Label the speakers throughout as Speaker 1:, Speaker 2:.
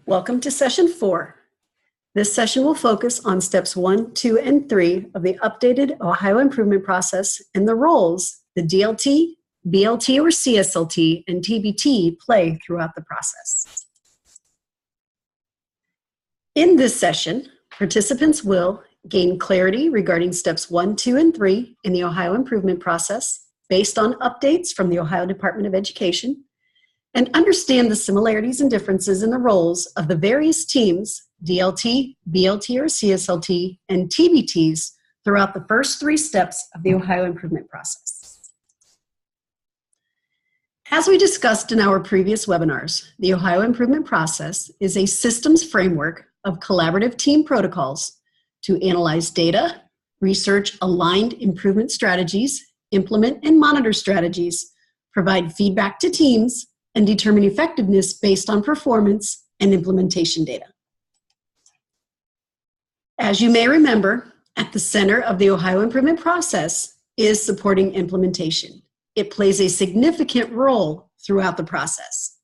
Speaker 1: Welcome to session 4. This session will focus on steps 1, 2, and 3 of the updated Ohio Improvement Process and the roles the DLT, BLT or CSLT, and TBT play throughout the process. In this session, participants will gain clarity regarding steps 1, 2, and 3 in the Ohio Improvement Process based on updates from the Ohio Department of Education, and understand the similarities and differences in the roles of the various teams, DLT, BLT or CSLT, and TBTs throughout the first 3 steps of the Ohio Improvement Process. As we discussed in our previous webinars, the Ohio Improvement Process is a systems framework of collaborative team protocols to analyze data, research aligned improvement strategies, implement and monitor strategies, provide feedback to teams, and determine effectiveness based on performance and implementation data. As you may remember, at the center of the Ohio Improvement Process is supporting implementation. It plays a significant role throughout the process.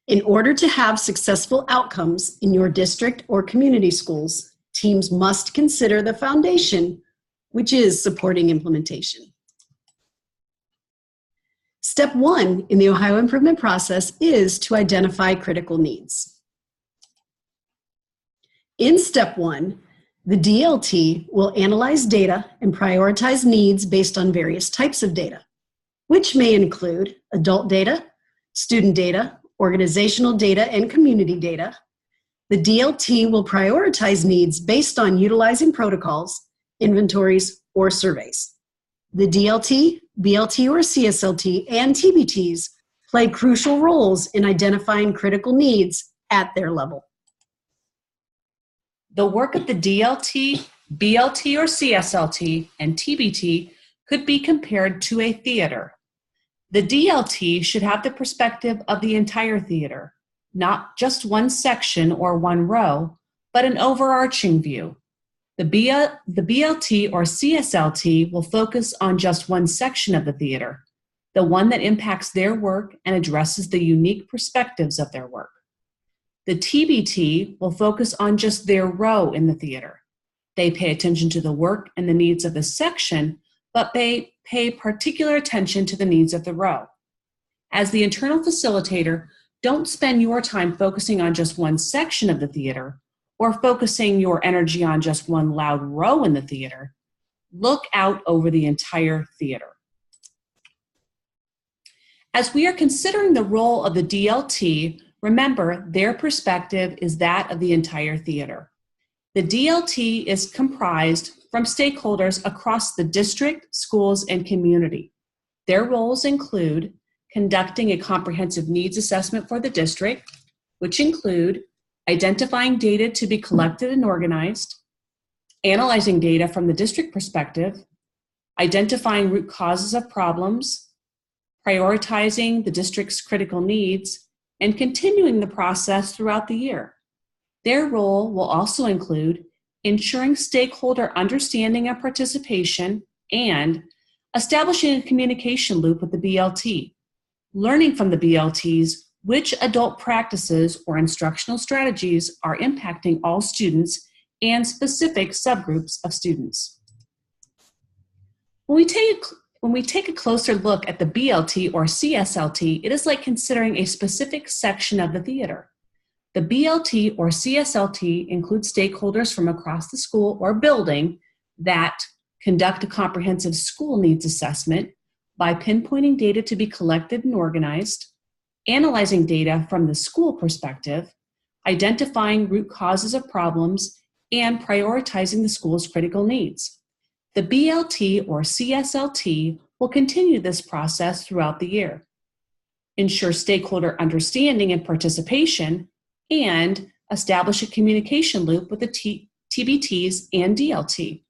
Speaker 1: In order to have successful outcomes in your district or community schools, teams must consider the foundation, which is supporting implementation. Step 1 in the Ohio Improvement Process is to identify critical needs. In step 1, the DLT will analyze data and prioritize needs based on various types of data, which may include adult data, student data, organizational data, and community data. The DLT will prioritize needs based on utilizing protocols, inventories, or surveys. The DLT, BLT or CSLT, and TBTs play crucial roles in identifying critical needs at their level.
Speaker 2: The work of the DLT, BLT or CSLT, and TBT could be compared to a theater. The DLT should have the perspective of the entire theater, not just one section or one row, but an overarching view. The BLT or CSLT will focus on just one section of the theater, the one that impacts their work and addresses the unique perspectives of their work. The TBT will focus on just their row in the theater. They pay attention to the work and the needs of the section, but they pay particular attention to the needs of the row. As the internal facilitator, don't spend your time focusing on just one section of the theater or focusing your energy on just one loud row in the theater. Look out over the entire theater. As we are considering the role of the DLT, remember their perspective is that of the entire theater. The DLT is comprised from stakeholders across the district, schools, and community. Their roles include conducting a comprehensive needs assessment for the district, which include identifying data to be collected and organized, analyzing data from the district perspective, identifying root causes of problems, prioritizing the district's critical needs, and continuing the process throughout the year. Their role will also include ensuring stakeholder understanding and participation and establishing a communication loop with the BLT, learning from the BLTs which adult practices or instructional strategies are impacting all students and specific subgroups of students. When we take a closer look at the BLT or CSLT, it is like considering a specific section of the theater. The BLT or CSLT includes stakeholders from across the school or building that conduct a comprehensive school needs assessment by pinpointing data to be collected and organized, analyzing data from the school perspective, identifying root causes of problems, and prioritizing the school's critical needs. The BLT or CSLT will continue this process throughout the year, ensure stakeholder understanding and participation, and establish a communication loop with the TBTs and DLT.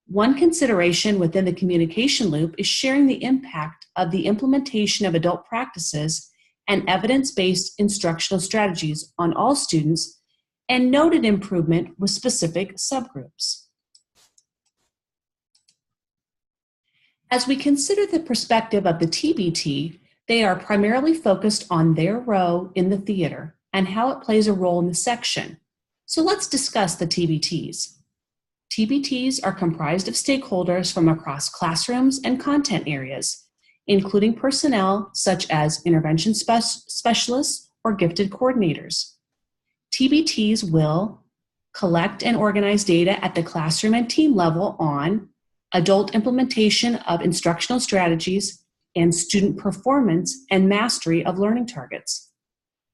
Speaker 2: One consideration within the communication loop is sharing the impact of the implementation of adult practices and evidence-based instructional strategies on all students and noted improvement with specific subgroups. As we consider the perspective of the TBT, They are primarily focused on their role in the theater and how it plays a role in the section. So let's discuss the TBTs. TBTs are comprised of stakeholders from across classrooms and content areas, including personnel such as intervention specialists or gifted coordinators. TBTs will collect and organize data at the classroom and team level on adult implementation of instructional strategies and student performance and mastery of learning targets.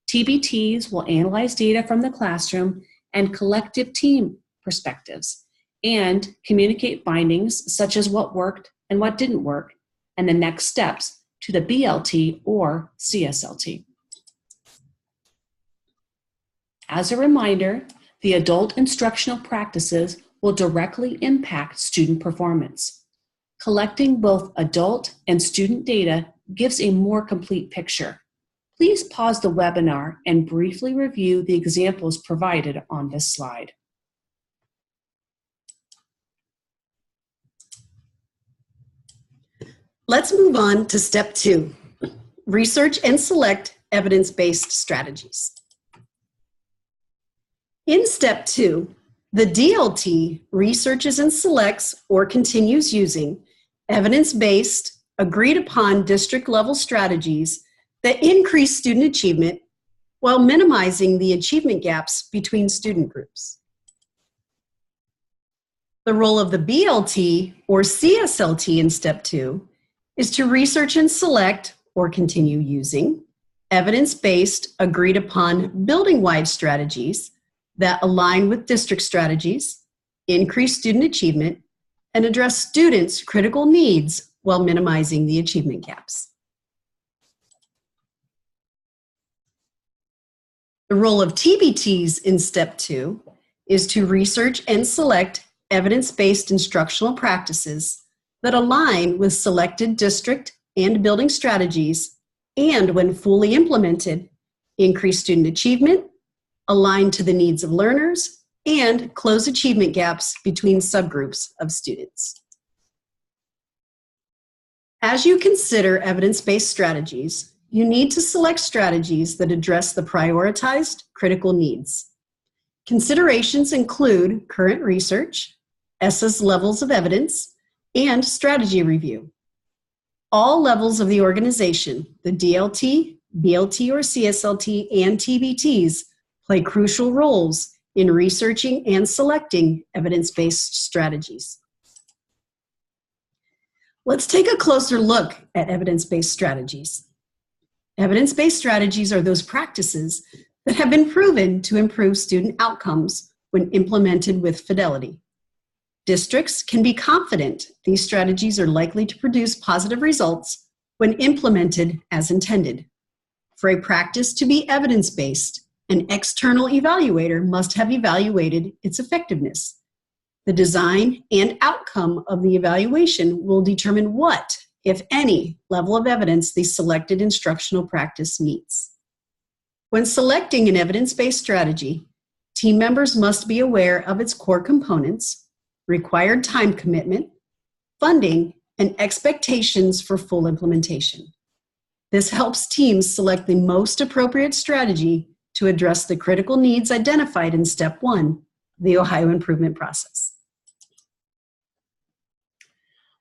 Speaker 2: TBTs will analyze data from the classroom and collective team perspectives and communicate findings such as what worked and what didn't work and the next steps to the BLT or CSLT. As a reminder, the adult instructional practices will directly impact student performance. Collecting both adult and student data gives a more complete picture. Please pause the webinar and briefly review the examples provided on this slide.
Speaker 1: Let's move on to step 2, research and select evidence-based strategies. In step 2, the DLT researches and selects or continues using evidence-based, agreed-upon district-level strategies that increase student achievement while minimizing the achievement gaps between student groups. The role of the BLT or CSLT in step 2 is to research and select or continue using evidence-based, agreed-upon building-wide strategies that align with district strategies, increase student achievement, and address students' critical needs while minimizing the achievement gaps. The role of TBTs in step 2 is to research and select evidence-based instructional practices that align with selected district and building strategies and, when fully implemented, increase student achievement, align to the needs of learners, and close achievement gaps between subgroups of students. As you consider evidence-based strategies, you need to select strategies that address the prioritized critical needs. Considerations include current research, ESSA's levels of evidence, and strategy review. All levels of the organization, the DLT, BLT or CSLT, and TBTs, play crucial roles in researching and selecting evidence-based strategies. Let's take a closer look at evidence-based strategies. Evidence-based strategies are those practices that have been proven to improve student outcomes when implemented with fidelity. Districts can be confident these strategies are likely to produce positive results when implemented as intended. For a practice to be evidence-based, an external evaluator must have evaluated its effectiveness. The design and outcome of the evaluation will determine what, if any, level of evidence the selected instructional practice meets. When selecting an evidence-based strategy, team members must be aware of its core components, required time commitment, funding, and expectations for full implementation. This helps teams select the most appropriate strategy to address the critical needs identified in step 1, the Ohio Improvement Process.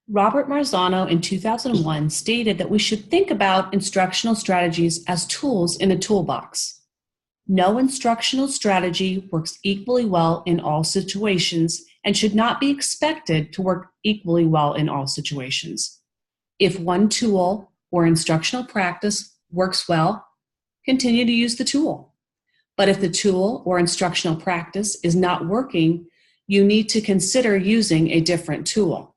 Speaker 2: Robert Marzano in 2001 stated that we should think about instructional strategies as tools in a toolbox. No instructional strategy works equally well in all situations and should not be expected to work equally well in all situations. If one tool or instructional practice works well, continue to use the tool. But if the tool or instructional practice is not working, you need to consider using a different tool.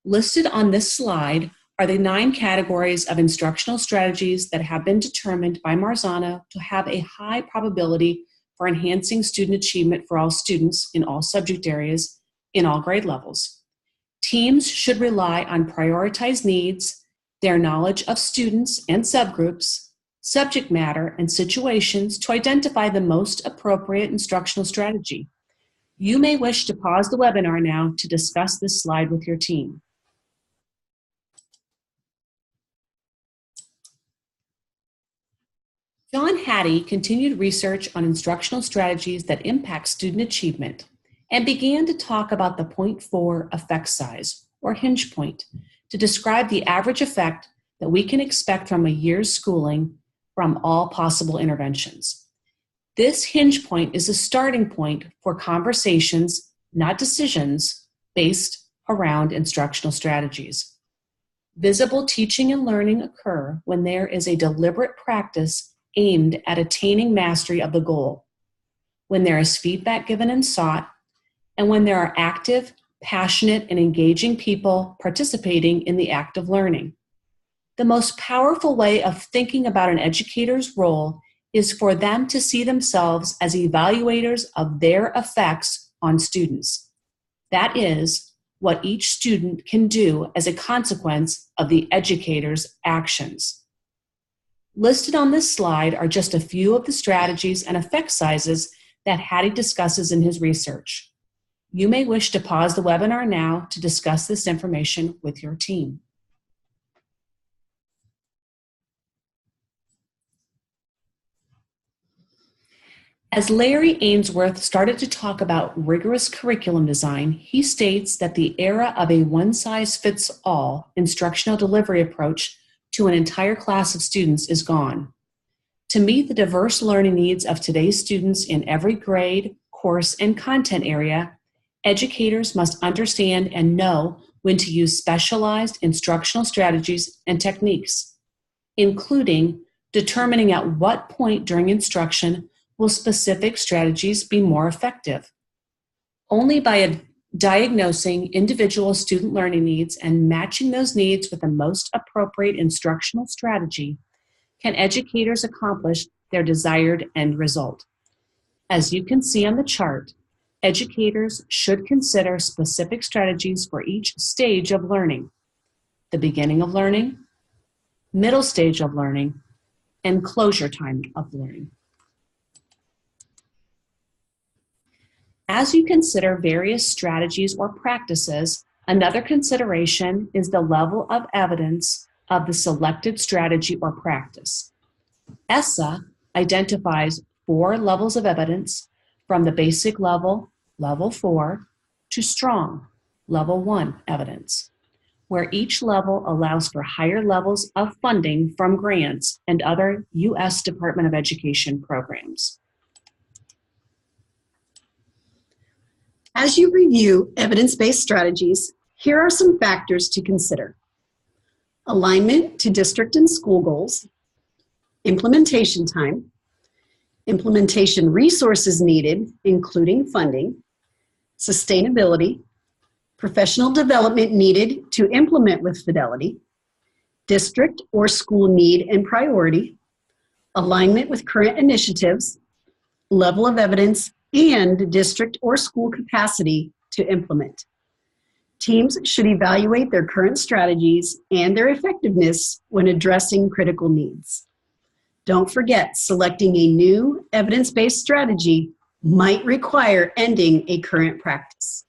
Speaker 2: Listed on this slide are the 9 categories of instructional strategies that have been determined by Marzano to have a high probability for enhancing student achievement for all students in all subject areas in all grade levels. Teams should rely on prioritized needs, their knowledge of students and subgroups, subject matter, and situations to identify the most appropriate instructional strategy. You may wish to pause the webinar now to discuss this slide with your team. John Hattie continued research on instructional strategies that impact student achievement and began to talk about the 0.4 effect size, or hinge point, to describe the average effect that we can expect from a year's schooling from all possible interventions. This hinge point is a starting point for conversations, not decisions, based around instructional strategies. Visible teaching and learning occur when there is a deliberate practice aimed at attaining mastery of the goal, when there is feedback given and sought, and when there are active, passionate, and engaging people participating in the act of learning. The most powerful way of thinking about an educator's role is for them to see themselves as evaluators of their effects on students. That is, what each student can do as a consequence of the educator's actions. Listed on this slide are just a few of the strategies and effect sizes that Hattie discusses in his research. You may wish to pause the webinar now to discuss this information with your team. As Larry Ainsworth started to talk about rigorous curriculum design, he states that the era of a one-size-fits-all instructional delivery approach to an entire class of students is gone. To meet the diverse learning needs of today's students in every grade, course, and content area, educators must understand and know when to use specialized instructional strategies and techniques, including determining at what point during instruction will specific strategies be more effective. Only by diagnosing individual student learning needs and matching those needs with the most appropriate instructional strategy can educators accomplish their desired end result. As you can see on the chart, educators should consider specific strategies for each stage of learning: the beginning of learning, middle stage of learning, and closure time of learning. As you consider various strategies or practices, another consideration is the level of evidence of the selected strategy or practice. ESSA identifies 4 levels of evidence from the basic level, level 4, to strong, level 1 evidence, where each level allows for higher levels of funding from grants and other U.S. Department of Education programs.
Speaker 1: As you review evidence-based strategies, here are some factors to consider: alignment to district and school goals, implementation time, implementation resources needed, including funding, sustainability, professional development needed to implement with fidelity, district or school need and priority, alignment with current initiatives, level of evidence, and district or school capacity to implement. Teams should evaluate their current strategies and their effectiveness when addressing critical needs. Don't forget, selecting a new evidence-based strategy might require ending a current practice.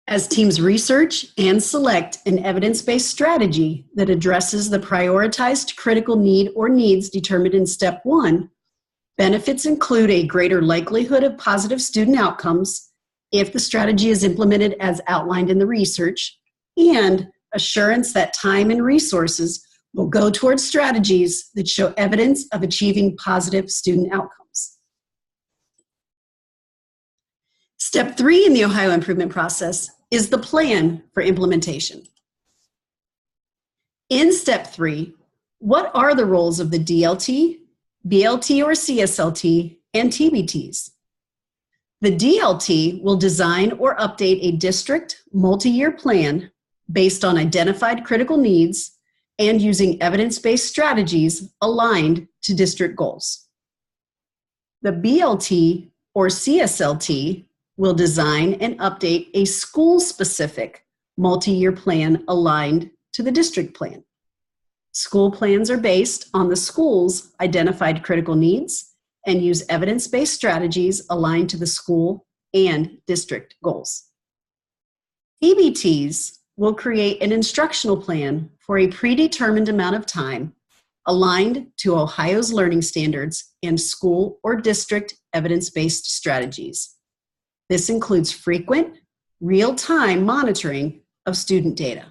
Speaker 1: As teams research and select an evidence-based strategy that addresses the prioritized critical need or needs determined in step 1, benefits include a greater likelihood of positive student outcomes if the strategy is implemented as outlined in the research, and assurance that time and resources will go towards strategies that show evidence of achieving positive student outcomes. Step 3 in the Ohio improvement process is the plan for implementation. In step 3, what are the roles of the DLT, BLT or CSLT, and TBTs? The DLT will design or update a district multi-year plan based on identified critical needs and using evidence-based strategies aligned to district goals. The BLT or CSLT will design and update a school-specific multi-year plan aligned to the district plan. School plans are based on the school's identified critical needs and use evidence-based strategies aligned to the school and district goals. TBTs will create an instructional plan for a predetermined amount of time aligned to Ohio's learning standards and school or district evidence-based strategies. This includes frequent, real-time monitoring of student data.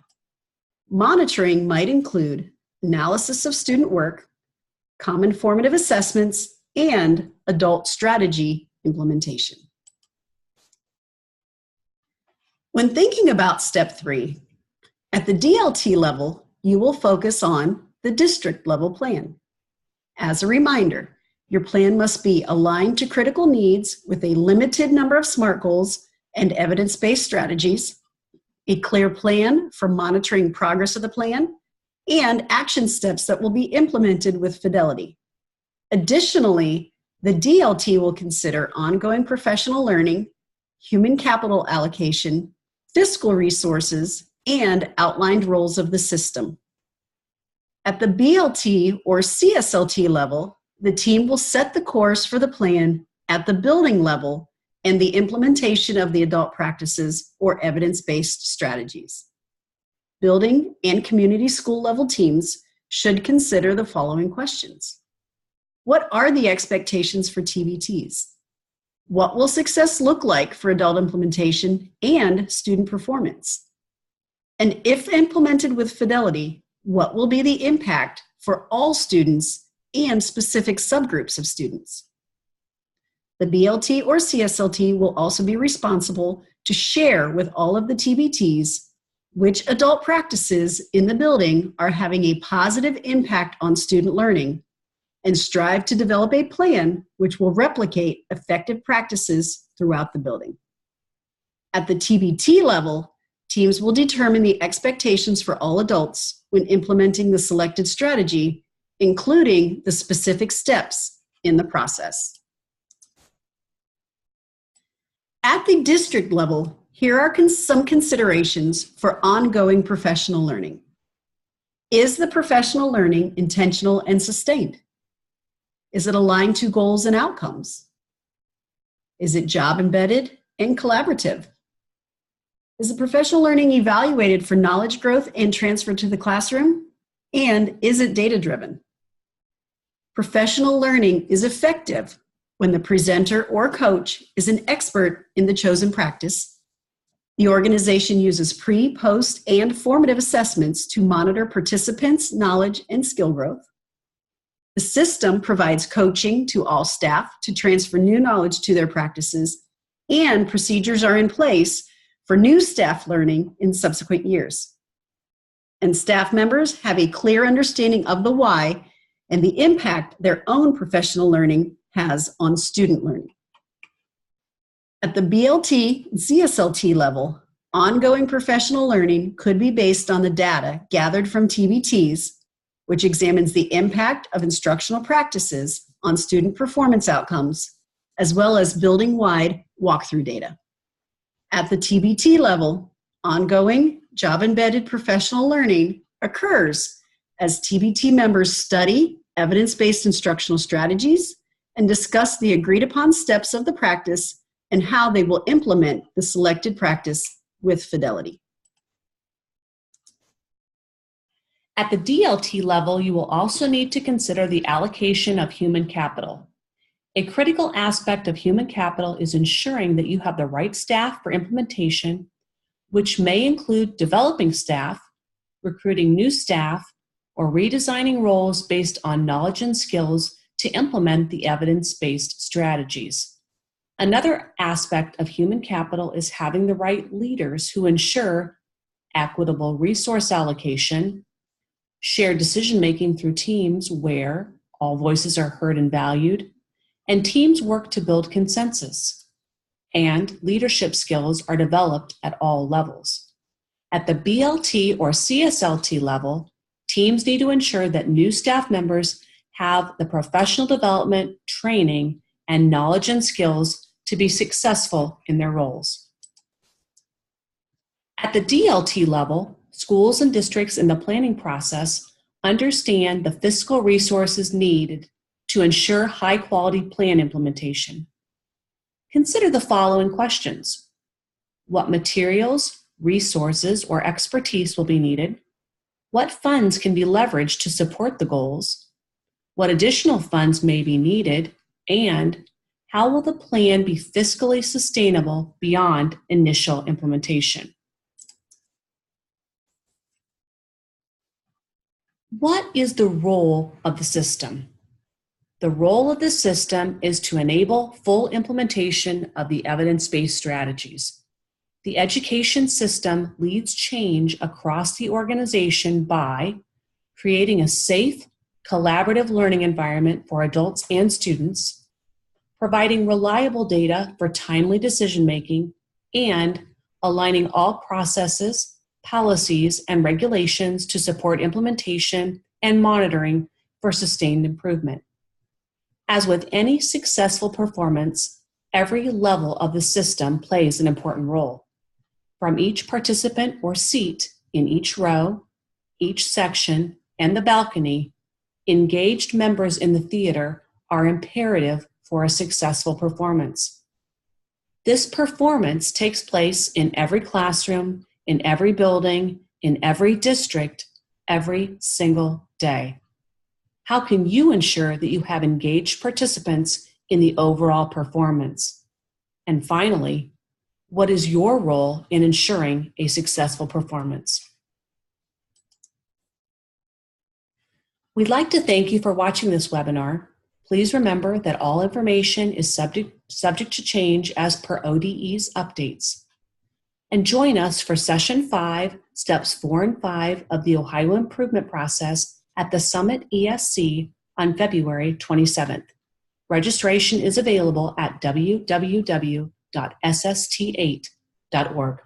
Speaker 1: Monitoring might include analysis of student work, common formative assessments, and adult strategy implementation. When thinking about step 3, at the DLT level, you will focus on the district level plan. As a reminder, your plan must be aligned to critical needs with a limited number of SMART goals and evidence-based strategies, a clear plan for monitoring progress of the plan, and action steps that will be implemented with fidelity. Additionally, the DLT will consider ongoing professional learning, human capital allocation, fiscal resources, and outlined roles of the system. At the BLT or CSLT level, the team will set the course for the plan at the building level and the implementation of the adult practices or evidence-based strategies. Building and community school level teams should consider the following questions. What are the expectations for TBTs? What will success look like for adult implementation and student performance? And if implemented with fidelity, what will be the impact for all students and specific subgroups of students? The BLT or CSLT will also be responsible to share with all of the TBTs which adult practices in the building are having a positive impact on student learning and strive to develop a plan which will replicate effective practices throughout the building. At the TBT level, teams will determine the expectations for all adults when implementing the selected strategy, including the specific steps in the process. At the district level, here are some considerations for ongoing professional learning. Is the professional learning intentional and sustained? Is it aligned to goals and outcomes? Is it job embedded and collaborative? Is the professional learning evaluated for knowledge growth and transfer to the classroom? And is it data-driven? Professional learning is effective when the presenter or coach is an expert in the chosen practice. The organization uses pre, post, and formative assessments to monitor participants' knowledge and skill growth. The system provides coaching to all staff to transfer new knowledge to their practices, and procedures are in place for new staff learning in subsequent years. And staff members have a clear understanding of the why and the impact their own professional learning has on student learning. At the BLT and CSLT level, ongoing professional learning could be based on the data gathered from TBTs, which examines the impact of instructional practices on student performance outcomes, as well as building-wide walkthrough data. At the TBT level, ongoing job-embedded professional learning occurs as TBT members study evidence-based instructional strategies and discuss the agreed-upon steps of the practice and how they will implement the selected practice with fidelity.
Speaker 2: At the DLT level, you will also need to consider the allocation of human capital. A critical aspect of human capital is ensuring that you have the right staff for implementation, which may include developing staff, recruiting new staff, or redesigning roles based on knowledge and skills to implement the evidence-based strategies. Another aspect of human capital is having the right leaders who ensure equitable resource allocation, shared decision-making through teams where all voices are heard and valued, and teams work to build consensus, and leadership skills are developed at all levels. At the BLT or CSLT level, teams need to ensure that new staff members have the professional development, training, and knowledge and skills to be successful in their roles. At the DLT level, schools and districts in the planning process understand the fiscal resources needed to ensure high-quality plan implementation. Consider the following questions. What materials, resources, or expertise will be needed? What funds can be leveraged to support the goals? what additional funds may be needed, and how will the plan be fiscally sustainable beyond initial implementation? What is the role of the system? The role of the system is to enable full implementation of the evidence-based strategies. The education system leads change across the organization by creating a safe, collaborative learning environment for adults and students, providing reliable data for timely decision-making, and aligning all processes, policies, and regulations to support implementation and monitoring for sustained improvement. As with any successful performance, every level of the system plays an important role. From each participant or seat in each row, each section, and the balcony, engaged members in the theater are imperative for a successful performance. This performance takes place in every classroom, in every building, in every district, every single day. How can you ensure that you have engaged participants in the overall performance? And finally, what is your role in ensuring a successful performance? We'd like to thank you for watching this webinar. Please remember that all information is subject to change as per ODE's updates. And join us for Session 5, Steps 4 and 5 of the Ohio Improvement Process at the Summit ESC on February 27th. Registration is available at www.sst8.org.